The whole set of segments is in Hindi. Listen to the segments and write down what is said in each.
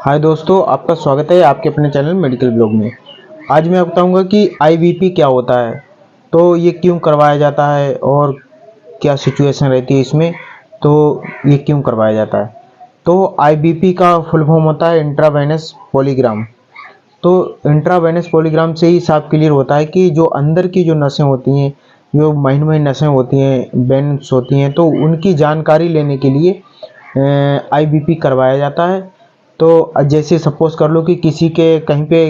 हाय दोस्तों, आपका स्वागत है आपके अपने चैनल मेडिकल ब्लॉग में। आज मैं बताऊंगा कि आईबीपी क्या होता है, तो ये क्यों करवाया जाता है और क्या सिचुएशन रहती है इसमें, तो ये क्यों करवाया जाता है। तो आईबीपी का फुल फॉर्म होता है इंट्रावेनस पॉलीग्राम। तो इंट्रावेनस पॉलीग्राम से ही साफ क्लियर होता है कि जो अंदर की जो नसें होती हैं, जो महीन महीन नसें होती हैं, वेन्स होती हैं, तो उनकी जानकारी लेने के लिए आईबीपी करवाया जाता है। तो जैसे सपोज कर लो कि किसी के कहीं पे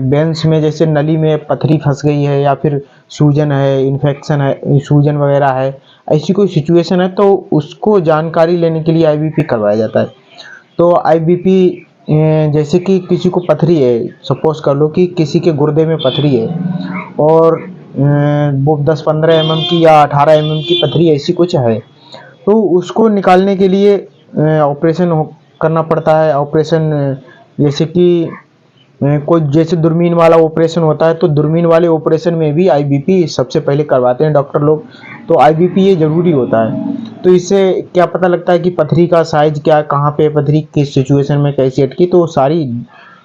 वेंस में जैसे नली में पथरी फंस गई है या फिर सूजन है, इन्फेक्शन है, सूजन वगैरह है, ऐसी कोई सिचुएशन है, तो उसको जानकारी लेने के लिए आईबीपी करवाया जाता है। तो आईबीपी जैसे कि किसी को पथरी है, सपोज कर लो कि किसी के गुर्दे में पथरी है और वो 10-15 mm की या 18 mm की पथरी ऐसी कुछ है, तो उसको निकालने के लिए ऑपरेशन करना पड़ता है। ऑपरेशन जैसे कि कोई जैसे दूरबीन वाला ऑपरेशन होता है, तो दूरबीन वाले ऑपरेशन में भी आईबीपी सबसे पहले करवाते हैं डॉक्टर लोग। तो आईबीपी ये ज़रूरी होता है। तो इससे क्या पता लगता है कि पथरी का साइज क्या, कहाँ पे पथरी किस सिचुएशन में कैसी अटकी, तो सारी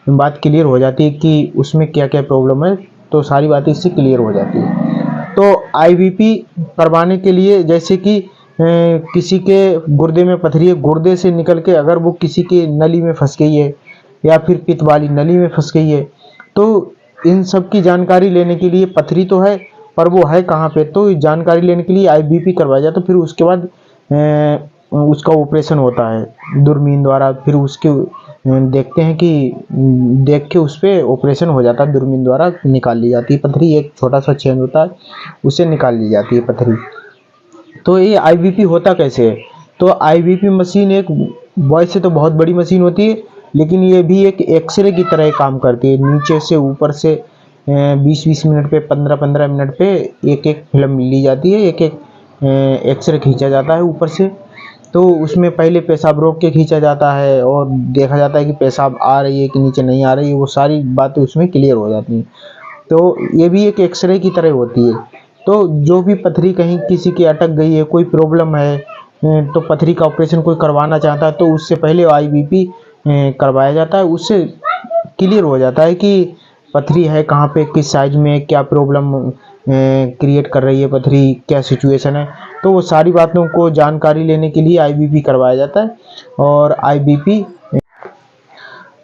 बात क्लियर हो जाती है कि उसमें क्या क्या प्रॉब्लम है, तो सारी बातें इससे क्लियर हो जाती है। तो आईबीपी करवाने के लिए जैसे कि किसी के गुर्दे में पथरी है, गुर्दे से निकल के अगर वो किसी की नली में फंस गई है या फिर पित्त वाली नली में फंस गई है, तो इन सब की जानकारी लेने के लिए, पथरी तो है पर वो है कहाँ पे, तो जानकारी लेने के लिए आईबीपी करवाया जाता है। फिर उसके बाद उसका ऑपरेशन होता है दूरबीन द्वारा। फिर उसके देखते हैं कि देख के उस पर ऑपरेशन हो जाता है, दूरबीन द्वारा निकाल ली जाती है पथरी। एक छोटा सा छेद होता है, उसे निकाल ली जाती है पथरी। तो ये आईबीपी होता कैसे है। तो आईबीपी मशीन एक वॉइस से तो बहुत बड़ी मशीन होती है, लेकिन ये भी एक एक्सरे की तरह काम करती है। नीचे से ऊपर से 20-20 मिनट पे, 15-15 मिनट पे एक एक फिल्म ली जाती है, एक एक एक्सरे खींचा जाता है ऊपर से। तो उसमें पहले पेशाब रोक के खींचा जाता है और देखा जाता है कि पेशाब आ रही है कि नीचे नहीं आ रही है, वो सारी बातें उसमें क्लियर हो जाती हैं। तो ये भी एक एक्सरे की तरह होती है। तो जो भी पथरी कहीं किसी की अटक गई है, कोई प्रॉब्लम है, तो पथरी का ऑपरेशन कोई करवाना चाहता है, तो उससे पहले आईबीपी करवाया जाता है। उससे क्लियर हो जाता है कि पथरी है कहाँ पे, किस साइज में, क्या प्रॉब्लम क्रिएट कर रही है पथरी, क्या सिचुएशन है। तो वो सारी बातों को जानकारी लेने के लिए आईबीपी करवाया जाता है। और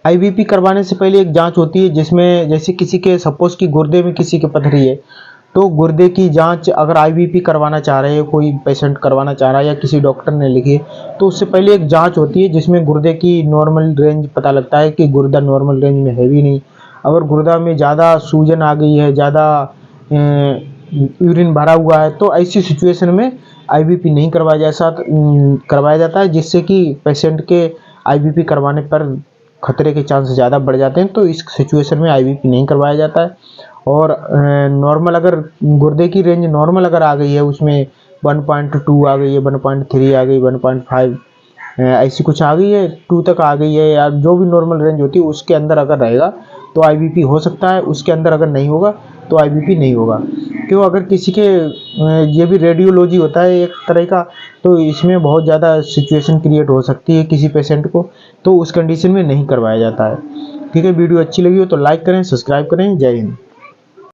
आईबीपी करवाने से पहले एक जांच होती है, जिसमें जैसे किसी के सपोज कि गुर्दे में किसी के पथरी है, तो गुर्दे की जांच अगर आईबीपी करवाना चाह रहे हैं, कोई पेशेंट करवाना चाह रहा है या किसी डॉक्टर ने लिखी है, तो उससे पहले एक जांच होती है जिसमें गुर्दे की नॉर्मल रेंज पता लगता है कि गुर्दा नॉर्मल रेंज में है भी नहीं। अगर गुर्दा में ज़्यादा सूजन आ गई है, ज़्यादा यूरिन भरा हुआ है, तो ऐसी सिचुएशन में आईबीपी नहीं करवाया जाता है, जिससे कि पेशेंट के आईबीपी करवाने पर खतरे के चांस ज़्यादा बढ़ जाते हैं। तो इस सिचुएशन में आईबीपी नहीं करवाया जाता है। और नॉर्मल अगर गुर्दे की रेंज नॉर्मल अगर आ गई है, उसमें 1.2 आ गई है, 1.3 आ गई, 1.5 ऐसी कुछ आ गई है, 2 तक आ गई है, या जो भी नॉर्मल रेंज होती है उसके अंदर अगर रहेगा तो आईबीपी हो सकता है। उसके अंदर अगर नहीं होगा तो आईबीपी नहीं होगा। क्यों, अगर किसी के ये भी रेडियोलॉजी होता है एक तरह का, तो इसमें बहुत ज़्यादा सिचुएशन क्रिएट हो सकती है किसी पेशेंट को, तो उस कंडीशन में नहीं करवाया जाता है। ठीक है, वीडियो अच्छी लगी हो तो लाइक करें, सब्सक्राइब करें। जय हिंद।